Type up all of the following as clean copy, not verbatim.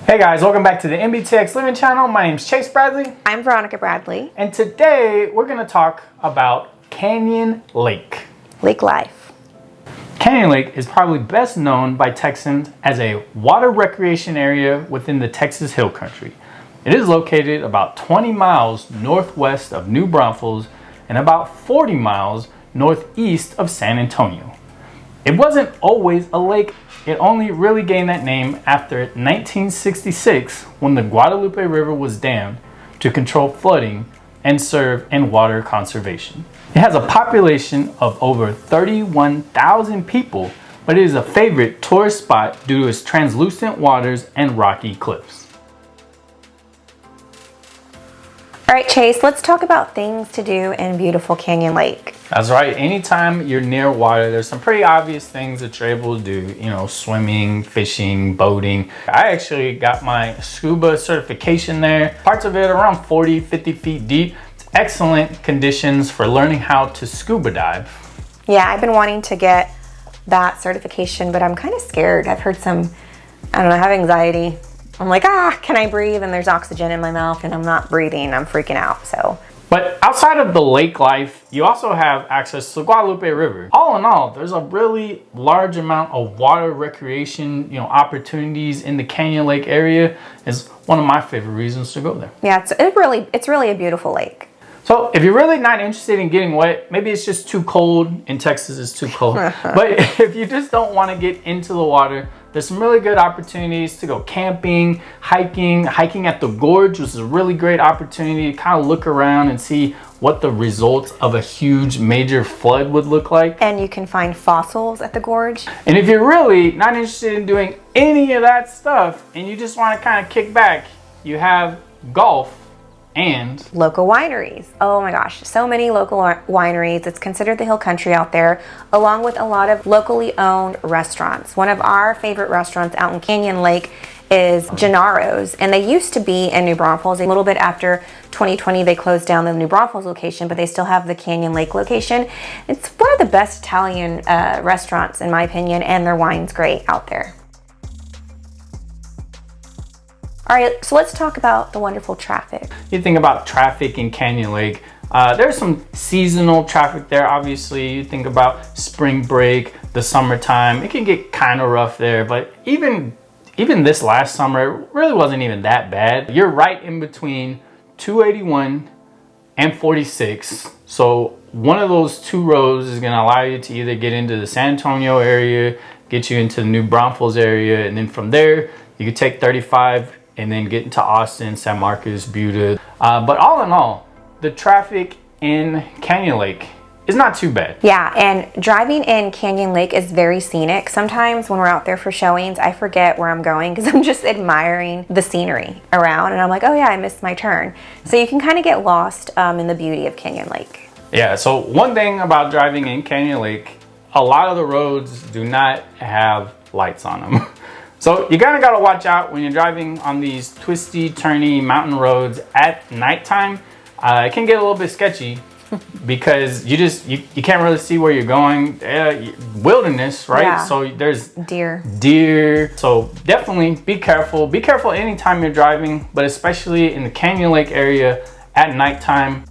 Hey guys, welcome back to the NBTX Living channel. My name's Chase Bradley. I'm Veronica Bradley. And today we're going to talk about Canyon Lake. Lake life. Canyon Lake is probably best known by Texans as a water recreation area within the Texas Hill Country. It is located about 20 miles northwest of New Braunfels and about 40 miles northeast of San Antonio. It wasn't always a lake. It only really gained that name after 1966 when the Guadalupe River was dammed to control flooding and serve in water conservation. It has a population of over 31,000 people, but it is a favorite tourist spot due to its translucent waters and rocky cliffs. All right, Chase, let's talk about things to do in beautiful Canyon Lake. That's right. Anytime you're near water, there's some pretty obvious things that you're able to do, swimming, fishing, boating. I actually got my scuba certification there. Parts of it are around 40, 50 feet deep. Excellent conditions for learning how to scuba dive. Yeah, I've been wanting to get that certification, but I'm kind of scared. I've heard I have anxiety. I'm like, can I breathe? And there's oxygen in my mouth and I'm not breathing. I'm freaking out, so. But outside of the lake life, you also have access to the Guadalupe River. All in all, there's a really large amount of water recreation, opportunities in the Canyon Lake area. Is one of my favorite reasons to go there. Yeah, it's really a beautiful lake. So if you're really not interested in getting wet, maybe it's just too cold. In Texas, it's too cold. But if you just don't want to get into the water, there's some really good opportunities to go camping, hiking at the gorge, which is a really great opportunity to kind of look around and see what the results of a huge major flood would look like. And you can find fossils at the gorge. And if you're really not interested in doing any of that stuff and you just want to kind of kick back, you have golf and local wineries. Oh my gosh, so many local wineries. It's considered the hill country out there, along with a lot of locally owned restaurants. One of our favorite restaurants out in Canyon Lake is Gennaro's, and they used to be in New Braunfels. A little bit after 2020, they closed down the New Braunfels location, but they still have the Canyon Lake location. It's one of the best Italian restaurants, in my opinion, and their wine's great out there. All right, so let's talk about the wonderful traffic. You think about traffic in Canyon Lake. There's some seasonal traffic there. Obviously, you think about spring break, the summertime. It can get kind of rough there, but even this last summer, it really wasn't even that bad. You're right in between 281 and 46. So one of those two roads is going to allow you to either get into the San Antonio area, get you into the New Braunfels area, and then from there, you could take 35 and then get into Austin, San Marcos, Buda. But all in all, the traffic in Canyon Lake is not too bad. Yeah, and driving in Canyon Lake is very scenic. Sometimes when we're out there for showings, I forget where I'm going because I'm just admiring the scenery around. And I'm like, oh yeah, I missed my turn. So you can kind of get lost in the beauty of Canyon Lake. Yeah, so one thing about driving in Canyon Lake, a lot of the roads do not have lights on them. So you kind of got to watch out when you're driving on these twisty, turny mountain roads at nighttime. It can get a little bit sketchy because you can't really see where you're going. Wilderness, right? Yeah. So there's deer. So definitely be careful. Be careful anytime you're driving, but especially in the Canyon Lake area at nighttime.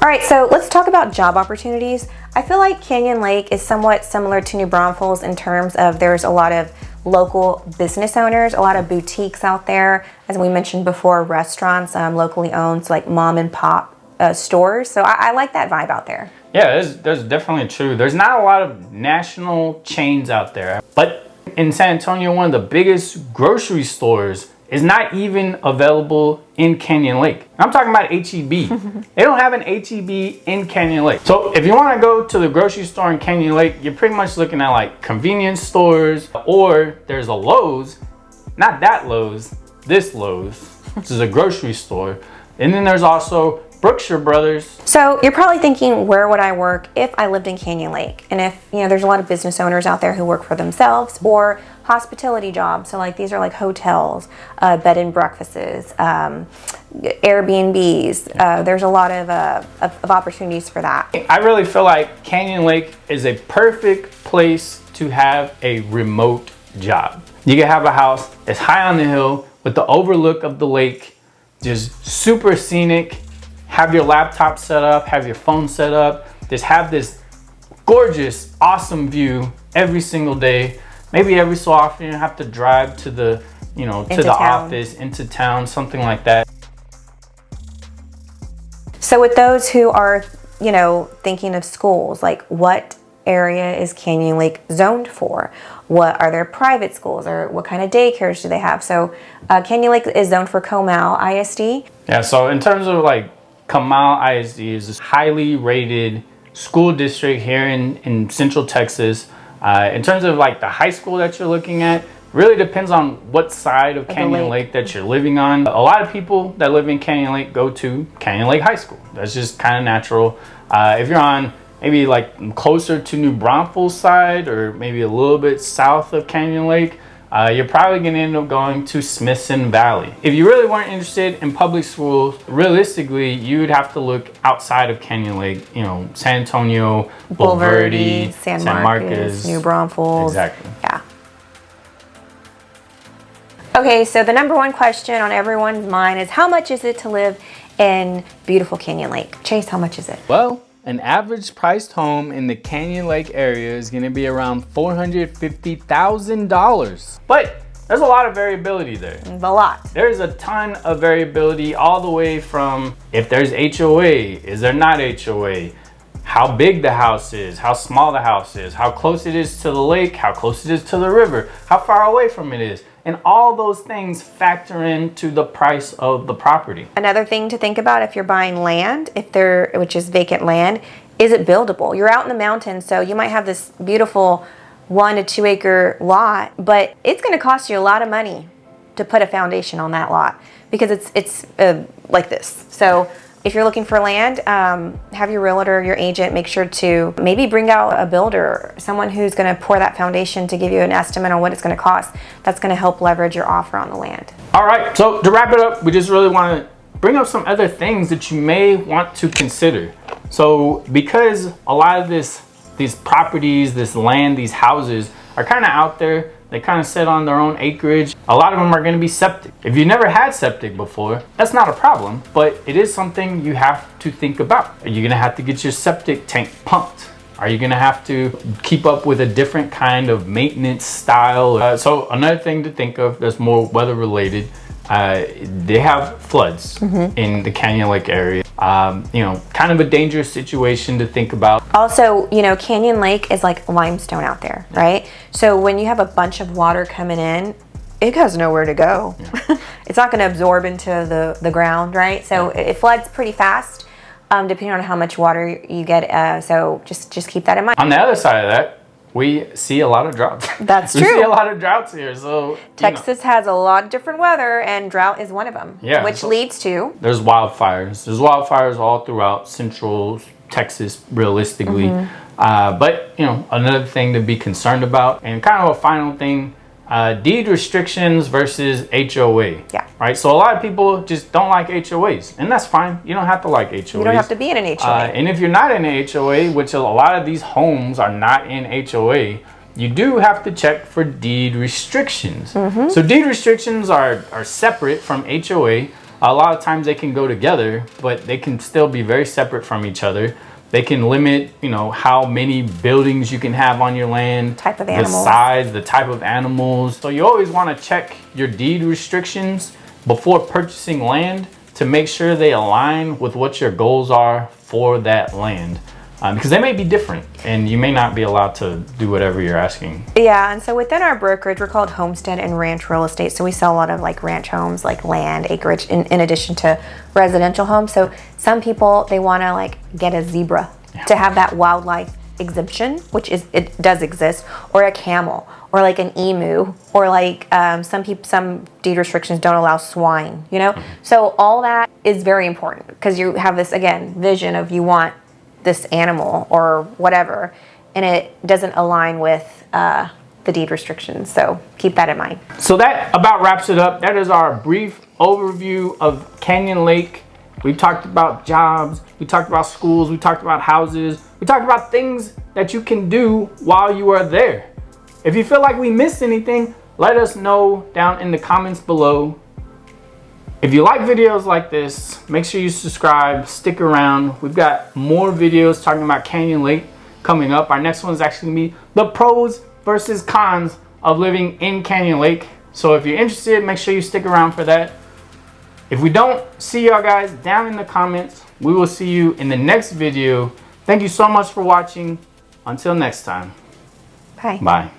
All right, so let's talk about job opportunities. I feel like Canyon Lake is somewhat similar to New Braunfels in terms of there's a lot of local business owners, a lot of boutiques out there. As we mentioned before, restaurants, locally owned, so like mom and pop stores. So I like that vibe out there. Yeah, that's definitely true. There's not a lot of national chains out there. But in San Antonio, one of the biggest grocery stores is not even available in Canyon Lake. I'm talking about H-E-B. They don't have an H-E-B in Canyon Lake. So if you want to go to the grocery store in Canyon Lake, you're pretty much looking at like convenience stores, or there's a Lowe's, not that Lowe's, this Lowe's, which is a grocery store. And then there's also Brookshire Brothers. So you're probably thinking, where would I work if I lived in Canyon Lake? And if, there's a lot of business owners out there who work for themselves or hospitality jobs. So like these are like hotels, bed and breakfasts, Airbnbs. There's a lot of opportunities for that. I really feel like Canyon Lake is a perfect place to have a remote job. You can have a house that's high on the hill with the overlook of the lake, just super scenic, have your laptop set up, have your phone set up, just have this gorgeous, awesome view every single day. Maybe every so often you have to drive to the, you know, to the office, into town, something like that. So with those who are, you know, thinking of schools, like what area is Canyon Lake zoned for? What are their private schools, or what kind of daycares do they have? So Canyon Lake is zoned for Comal ISD. Yeah, so in terms of like Comal ISD is this highly rated school district here in Central Texas. In terms of like the high school that you're looking at, really depends on what side of Canyon Lake that you're living on. A lot of people that live in Canyon Lake go to Canyon Lake High School. That's just kind of natural. If you're on maybe like closer to New Braunfels side, or maybe a little bit south of Canyon Lake, you're probably going to end up going to Smithson Valley. If you really weren't interested in public schools, realistically, you would have to look outside of Canyon Lake, you know, San Antonio, Bulverde, San Marcos, New Braunfels. Exactly. Yeah. Okay, so the number one question on everyone's mind is, how much is it to live in beautiful Canyon Lake? Chase, how much is it? Well, an average priced home in the Canyon Lake area is going to be around $450,000. But there's a lot of variability there. A lot. There's a ton of variability, all the way from if there's HOA, is there not HOA, how big the house is, how small the house is, how close it is to the lake, how close it is to the river, how far away from it is. And all those things factor into the price of the property. Another thing to think about if you're buying land, which is vacant land, is it buildable? You're out in the mountains, so you might have this beautiful 1 to 2 acre lot, but it's going to cost you a lot of money to put a foundation on that lot, because it's like this. So if you're looking for land, have your realtor, your agent, make sure to maybe bring out a builder, someone who's going to pour that foundation to give you an estimate on what it's going to cost. That's going to help leverage your offer on the land. All right, so to wrap it up, we just really want to bring up some other things that you may want to consider. So because a lot of these properties, this land, these houses are kind of out there, they kind of sit on their own acreage. A lot of them are going to be septic. If you never had septic before, that's not a problem, but it is something you have to think about. Are you going to have to get your septic tank pumped? Are you going to have to keep up with a different kind of maintenance style? So another thing to think of that's more weather related, they have floods in the Canyon Lake area. You know, kind of a dangerous situation to think about. Also, you know, Canyon Lake is like limestone out there, right? So when you have a bunch of water coming in, it has nowhere to go. Yeah. It's not going to absorb into the ground, right? So it floods pretty fast, depending on how much water you get. So just keep that in mind. On the other side of that, we see a lot of droughts. That's true. We see a lot of droughts here. So Texas has a lot of different weather, and drought is one of them. Yeah, which leads to there's wildfires. There's wildfires all throughout Central Texas, realistically. But you know, another thing to be concerned about, and kind of a final thing, deed restrictions versus HOA. Yeah. Right. So a lot of people just don't like HOAs, and that's fine. You don't have to like HOAs. You don't have to be in an HOA. And if you're not in an HOA, which a lot of these homes are not in HOA, you do have to check for deed restrictions. So deed restrictions are separate from HOA. A lot of times they can go together, but they can still be very separate from each other. They can limit, you know, how many buildings you can have on your land, type of animals, the size, the type of animals. So you always want to check your deed restrictions before purchasing land to make sure they align with what your goals are for that land. Because they may be different, and you may not be allowed to do whatever you're asking. Yeah, and so within our brokerage, we're called Homestead and Ranch Real Estate. So we sell a lot of like ranch homes, like land, acreage, in addition to residential homes. So some people, they want to like get a zebra to have that wildlife exemption, which it does exist, or a camel, or like an emu, or like some deed restrictions don't allow swine, you know? So all that is very important, because you have this, again, vision of you want this animal or whatever, and it doesn't align with the deed restrictions. So keep that in mind. So that about wraps it up. That is our brief overview of Canyon Lake. We talked about jobs, we talked about schools, we talked about houses, we talked about things that you can do while you are there. If you feel like we missed anything, let us know down in the comments below. If you like videos like this, make sure you subscribe, stick around. We've got more videos talking about Canyon Lake coming up. Our next one is actually going to be the pros versus cons of living in Canyon Lake. So if you're interested, make sure you stick around for that. If we don't see y'all guys down in the comments, we will see you in the next video. Thank you so much for watching. Until next time. Bye. Bye.